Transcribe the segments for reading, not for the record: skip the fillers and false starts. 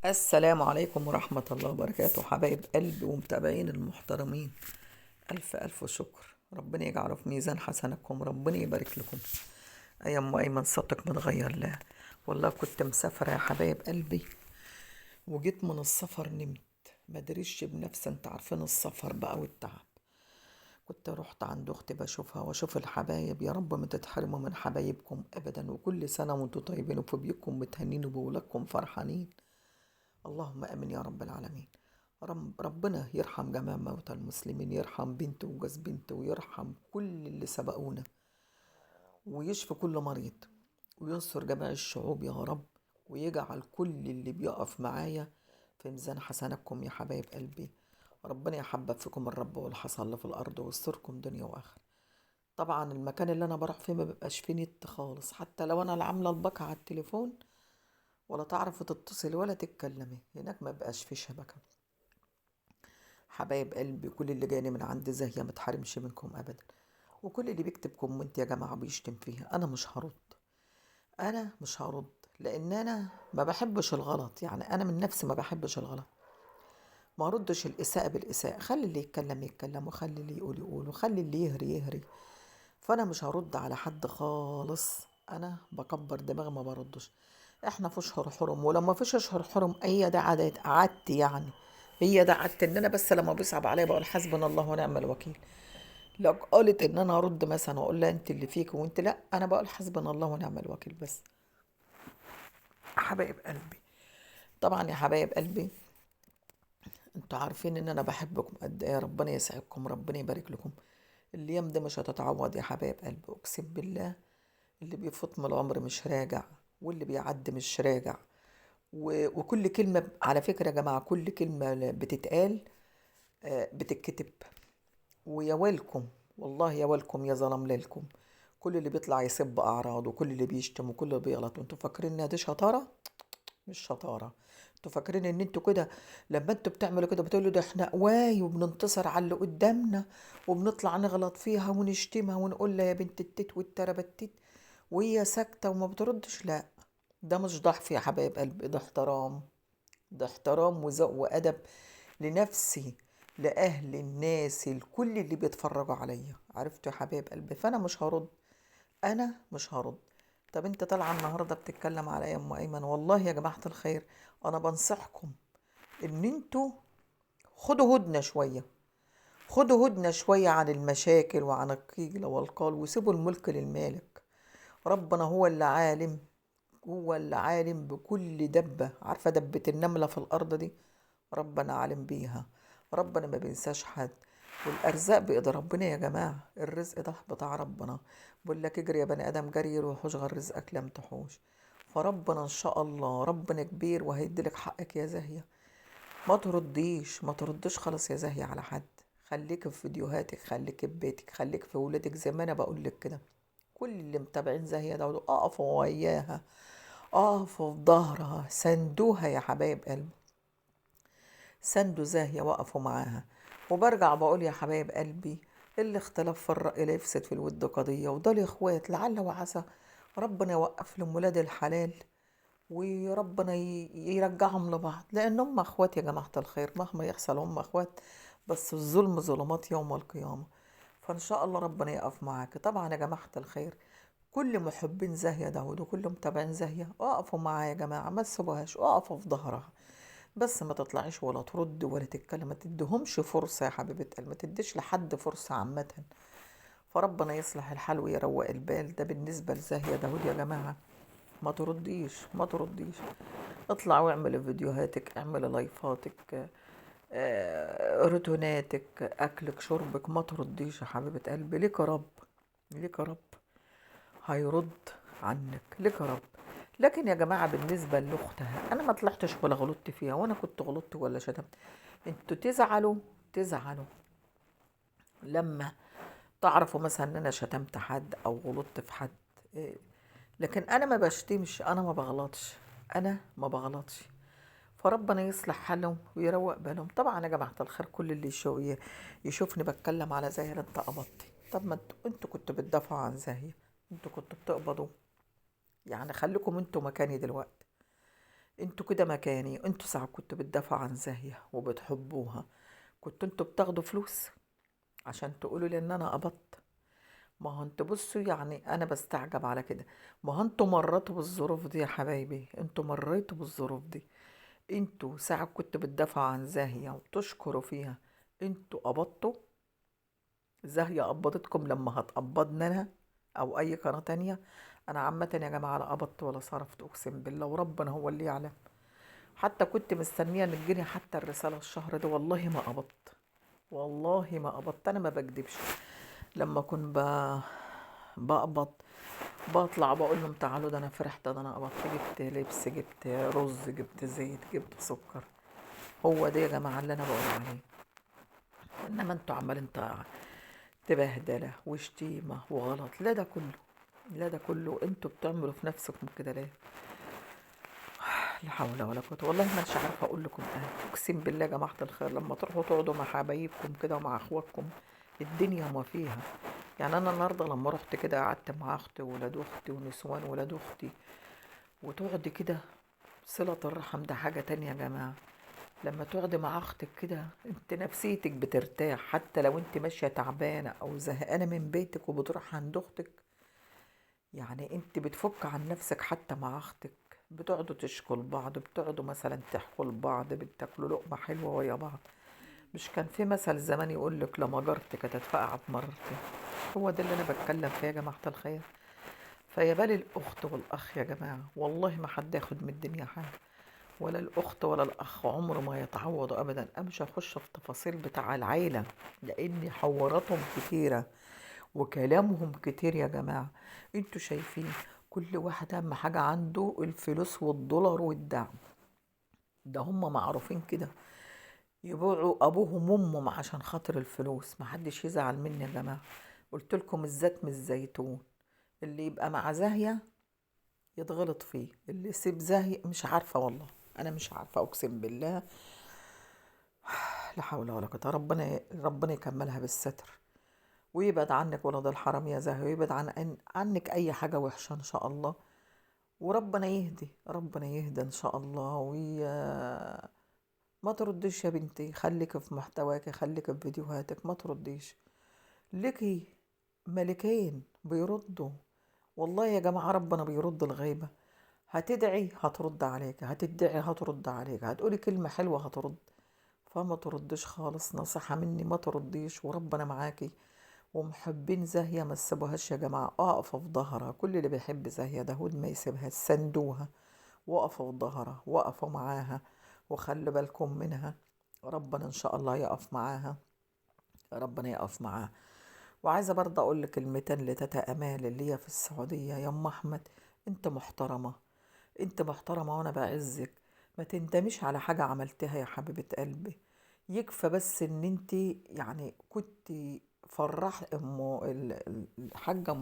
السلام عليكم ورحمة الله وبركاته، حبايب قلبي ومتابعين المحترمين. ألف ألف شكر، ربنا يجعله في ميزان حسنكم، ربنا يبارك لكم. أي أم أيمن صوتك متغير؟ لا والله كنت مسافرة يا حبايب قلبي، وجيت من السفر نمت. ما دريش بنفسي، انت عارفين السفر بقى والتعب. كنت رحت عند اختي بشوفها واشوف الحبايب. يا رب ما تتحرموا من حبايبكم ابدا، وكل سنة وانتم طيبين وفي بيوتكم متهنين وبولادكم فرحانين. اللهم امين يا رب العالمين. ربنا يرحم جميع موتى المسلمين، يرحم بنتي وجوز بنتي، ويرحم كل اللي سبقونا، ويشفي كل مريض، وينصر جميع الشعوب يا رب، ويجعل كل اللي بيقف معايا في ميزان حسناتكم يا حبايب قلبي. ربنا يحبب فيكم الرب والحصى اللي في الارض ويستركم دنيا واخره. طبعا المكان اللي انا بروح فيه ما بيبقاش فيه نت خالص، حتى لو انا اللي عامله الباقة على التليفون ولا تعرفي تتصلي ولا تتكلمي، هناك ما بقاش فيه شبكة. حبايب قلبي، كل اللي جاني من عند زاهية متحرمش منكم ابدا، وكل اللي بيكتب كومنت يا جماعة بيشتم فيها، انا مش هرد. انا مش هرد لان انا ما بحبش الغلط، يعني انا من نفسي ما بحبش الغلط. ما ردش الاساءة بالاساءة، خلي اللي يتكلم يتكلم، وخلي اللي يقول يقول، وخلي اللي يهري يهري. فانا مش هرد على حد خالص، انا بكبر دماغي ما بردش. احنا في اشهر حرم، ولما فيش اشهر حرم هي ده عادتي يعني. هي ده عادتي، ان انا بس لما بيصعب عليا بقول حسبنا الله ونعم الوكيل. لو قالت ان انا ارد مثلا واقول لها انت اللي فيك وانت لا، انا بقول حسبنا الله ونعم الوكيل بس. حبايب قلبي، طبعا يا حبايب قلبي، انتوا عارفين ان انا بحبكم قد ايه، ربنا يسعدكم، ربنا يبارك لكم. الايام دي مش هتتعوض يا حبايب قلبي، اقسم بالله. اللي بيفوت من العمر مش راجع، واللي بيعدي مش راجع. وكل كلمة على فكرة يا جماعة، كل كلمة بتتقال بتتكتب. ويا ويلكم، والله يا ويلكم يا ظلم ليلكم. كل اللي بيطلع يسب أعراض، وكل اللي بيشتم، وكل اللي بيغلط، وانتوا فاكرين ان دي شطارة؟ مش شطارة. انتوا فاكرين ان انتوا كده لما انتوا بتعملوا كده بتقولوا ده احنا قواي وبننتصر على اللي قدامنا، وبنطلع نغلط فيها ونشتمها ونقول لها يا بنت التيت والتربتيت، وهي ساكتة وما بتردش؟ لا، ده مش ضعف يا حبايب قلبي، ده احترام. ده احترام وذوق وأدب لنفسي، لأهل الناس الكل اللي بيتفرجوا عليا. عرفتوا يا حبايب قلبي؟ فأنا مش هرد، أنا مش هرد. طب انت طالعة النهاردة بتتكلم على يا أم أيمن، والله يا جماعة الخير أنا بنصحكم إن انتوا خدوا هدنة شوية، خدوا هدنة شوية عن المشاكل وعن القيل والقال، وسيبوا الملك للمالك. ربنا هو اللي عالم، هو اللي عالم بكل دبة. عارفة دبة النملة في الأرض دي؟ ربنا عالم بيها، ربنا ما بينساش حد. والأرزاق بإيد ربنا يا جماعة، الرزق ده بتاع ربنا. بقول لك اجري يا بني آدم جري، روح اشغل رزقك لم تحوش. فربنا إن شاء الله ربنا كبير وهيديلك حقك يا زاهية. ما ترديش، ما ترديش خالص يا زاهية على حد. خليك في فيديوهاتك، خليك في بيتك، خليك في ولادك زي ما أنا بقول لك كده. كل اللي متابعين زاهية داود اقفوا وياها، اقفوا في ظهرها، سندوها يا حبايب قلبي، سندوا زاهية، وقفوا معاها. وبرجع بقول يا حبايب قلبي، اللي اختلف في الرأي لا يفسد في الود قضية، وده الإخوات لعل وعسى ربنا يوقف لهم ولاد الحلال، وربنا يرجعهم لبعض، لأن هم أخوات يا جماعة الخير، مهما يحصل هم أخوات. بس الظلم ظلمات يوم القيامة. فإن شاء الله ربنا يقف معاك. طبعا يا جماعة الخير، كل محبين زاهية داود وكل متابعين زاهية اقفوا معايا يا جماعة، ما تسيبوهاش، اقفوا في ظهرها. بس ما تطلعيش ولا ترد ولا تتكلم، ما تديهمش فرصة يا حبيبة قلبي، ما تديش لحد فرصة عامة. فربنا يصلح الحال ويروق البال. ده بالنسبة لزاهية داود يا جماعة. ما ترديش، ما ترديش. اطلع واعمل فيديوهاتك، اعمل لايفاتك، روتوناتك، اكلك شربك، ما ترديش يا حبيبة قلبي. ليك يا رب، ليك يا رب هيرد عنك، ليك يا رب. لكن يا جماعة بالنسبة لأختها، أنا ما طلعتش ولا غلطت فيها، وأنا كنت غلطت ولا شتمت. انتوا تزعلوا، تزعلوا لما تعرفوا مثلا ان انا شتمت حد او غلطت في حد. إيه، لكن انا ما بشتمش، انا ما بغلطش، انا ما بغلطش. فربنا يصلح حالهم ويروق بالهم. طبعا يا جماعة الخير، كل اللي يشوفني بتكلم على زاهر انت قبضتي. طب ما انتوا كنتوا بتدافعوا عن زاهية، انتوا كنتوا بتقبضوا، يعني خليكم انتوا مكاني دلوقتي. انتوا كده مكاني، انتوا ساعة كنتوا بتدافعوا عن زاهية وبتحبوها، كنتوا انتوا بتاخدوا فلوس عشان تقولوا لي ان انا قبضت؟ ما هو انتوا بصوا، يعني انا بستعجب على كده. ما هو انتوا مريتوا بالظروف دي يا حبايبي، انتوا مريتوا بالظروف دي. انتوا ساعة كنتوا بتدافعوا عن زاهية وتشكروا فيها، انتوا قبضتوا؟ زاهية قبضتكم لما هتقبضنا انا او اي قناة تانية؟ انا عامة يا جماعة لا قبضت ولا صرفت، اقسم بالله وربنا هو اللي يعلم. حتى كنت مستنية ان تجيني حتى الرسالة الشهر ده، والله ما قبضت. والله ما قبضت، انا ما بكدبش. لما كنت بقبض بطلع بقول لهم تعالوا ده انا فرحت، ده انا قبضت، جبت لبس، جبت رز، جبت زيت، جبت سكر. هو ده يا جماعة اللي انا بقول عليه. انما انتوا عمالين تبهدله وشتيمة وغلط. لا ده كله، لا ده كله انتوا بتعملوا في نفسكم كده ليه؟ لا حول ولا قوة، والله ما انش عارفة اقول لكم ايه. اقسم بالله يا جماعة الخير، لما تروحوا تقعدوا مع حبايبكم كده ومع اخواتكم، الدنيا ما فيها. يعني انا النهارده لما رحت كده قعدت مع اختي وولاد اختي ونسوان ولاد اختي، وتقعدي كده، صلة الرحم ده حاجة تانية يا جماعة. لما تقعدي مع اختك كده انت نفسيتك بترتاح، حتى لو انت ماشية تعبانة او زهقانة من بيتك وبتروح عند اختك، يعني انت بتفك عن نفسك حتى مع اختك. بتقعدوا تشكوا لبعض، بتقعدوا مثلا تحكوا لبعض، بتاكلوا لقمة حلوة ويا بعض. مش كان في مثل زمان يقول لك لما جارتك هتتفقع بمرتك؟ هو ده اللي انا بتكلم فيه يا جماعة الخير. فيا بالي الاخت والاخ يا جماعة، والله ما حد ياخد من الدنيا حاجة، ولا الاخت ولا الاخ عمره ما يتعوضوا ابدا. انا مش هخش في تفاصيل بتاع العيلة لان حواراتهم كتيرة وكلامهم كتير يا جماعة. انتوا شايفين كل واحد اهم حاجة عنده الفلوس والدولار والدعم. ده هم معروفين كده، يبيعوا ابوهم وامهم عشان خاطر الفلوس. محدش يزعل مني يا جماعة، قلت لكم الزيت مش زيتون. اللي يبقى مع زاهية يتغلط فيه، اللي يسيب زاهية مش عارفة والله. انا مش عارفة اقسم بالله. لا حول ولا قوة، ربنا يكملها بالستر، ويبعد عنك ولد الحرام يا زاهي، ويبعد عنك اي حاجة وحشة ان شاء الله. وربنا يهدي، ربنا يهدى ان شاء الله. ما ترديش يا بنتي، خليك في محتواك، خليك في فيديوهاتك، ما ترديش. لكي ملكين بيردوا، والله يا جماعة ربنا بيرد الغيبة. هتدعي هترد عليك، هتدعي هترد عليك، هتقولي كلمة حلوة هترد. فما تردش خالص، نصيحة مني ما ترديش، وربنا معاكي. ومحبين زاهية ما تسيبوهاش يا جماعة، اقفوا في ظهرها. كل اللي بيحب زاهية داود ما يسيبها، سندوها، وقفوا في ظهرها، وقفوا معاها، وخلوا بالكم منها. ربنا ان شاء الله يقف معاها، ربنا يقف معاها. وعايزة برضه اقول لك كلمتين لتاتا امال اللي هي في السعودية. يا ام احمد، انت محترمة، انت محترمة وانا بعزك. ما تندميش على حاجة عملتها يا حبيبة قلبي. يكفى بس ان انت يعني كنت فرح الحاجة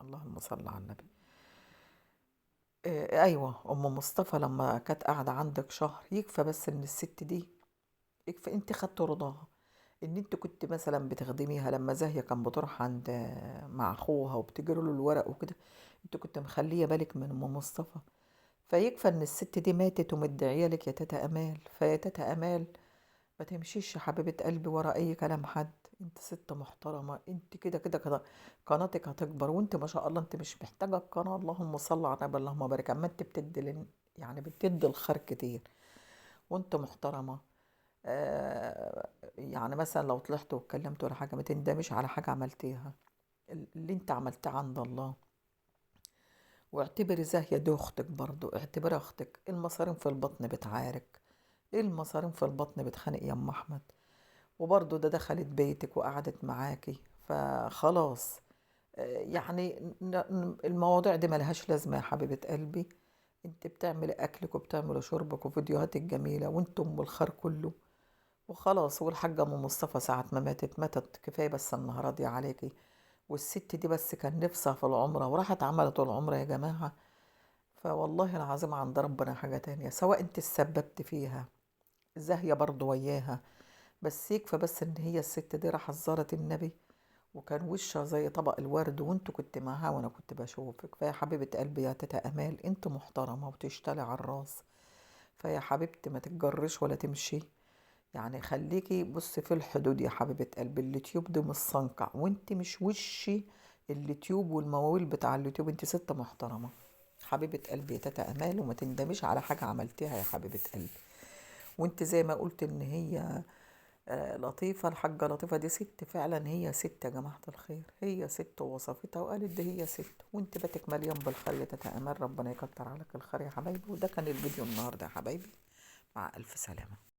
اللهم صل على النبي. ايوه ام مصطفى لما كانت قاعدة عندك شهر، يكفى بس ان الست دي، يكفى انت خدت رضاها. ان انت كنت مثلا بتخدميها لما زاهية كان بتروح عند مع اخوها وبتجري له الورق وكده، انت كنت مخلية بالك من ام مصطفى. فيكفى ان الست دي ماتت ومدعيه لك يا تاتا امال. فيا تاتا امال ما تمشيش يا حبيبه قلبي ورا اي كلام حد. انت ست محترمه، انت كده كده كده قناتك هتكبر، وانت ما شاء الله انت مش محتاجه القناه. اللهم صل على النبي، اللهم بارك. اما انت بتدي يعني بتدي الخير كتير، وانت محترمه. يعني مثلا لو طلعت واتكلمت ولا حاجه، ما تندمش على حاجه عملتيها. اللي انت عملتيه عند الله. واعتبري زاهية دي اختك برضو، اعتبرها اختك. المصارين في البطن بتعارك، المصارين في البطن بتخانق يا ام احمد. وبرضو ده دخلت بيتك وقعدت معاكي، فخلاص. يعني المواضيع دي ملهاش لازمة يا حبيبة قلبي. انت بتعملي اكلك وبتعملي شربك وفيديوهاتك جميلة، وانتم الخير كله. وخلاص. والحاجة ام مصطفى ساعة ما ماتت ماتت، كفاية بس انها راضية عليكي. والست دي بس كان نفسها في العمرة وراحت عملت العمرة يا جماعة. فوالله العظيم عند ربنا حاجة تانية، سواء انت تسببت فيها، زاهية برضو وياها. بس يكفى بس ان هي الست دي راحت زارت النبي وكان وشها زي طبق الورد، وانت كنت معاها وانا كنت بشوفك. فيا حبيبة قلبي يا تيتا امال، انت محترمة وتشتغلي على الراس، فيا حبيبتي ما تتجرش ولا تمشي، يعني خليكي بصي في الحدود يا حبيبة قلبي. اليوتيوب ده مش صنكع، وانت مش وشي اليوتيوب والمواويل بتاع اليوتيوب، انت ست محترمة حبيبة قلبي يا تيتا امال، وما تندميش على حاجة عملتيها يا حبيبة قلبي. وانت زي ما قلت ان هي لطيفة، الحاجة لطيفة دي ست فعلا، هي ست يا جماعة الخير، هي ست ووصفتها وقالت دي هي ست، وانت باتك مليان بالخير يا تيتا امال، ربنا يكتر عليك الخير يا حبايبي. وده كان الفيديو النهارده يا حبايبي، مع الف سلامة.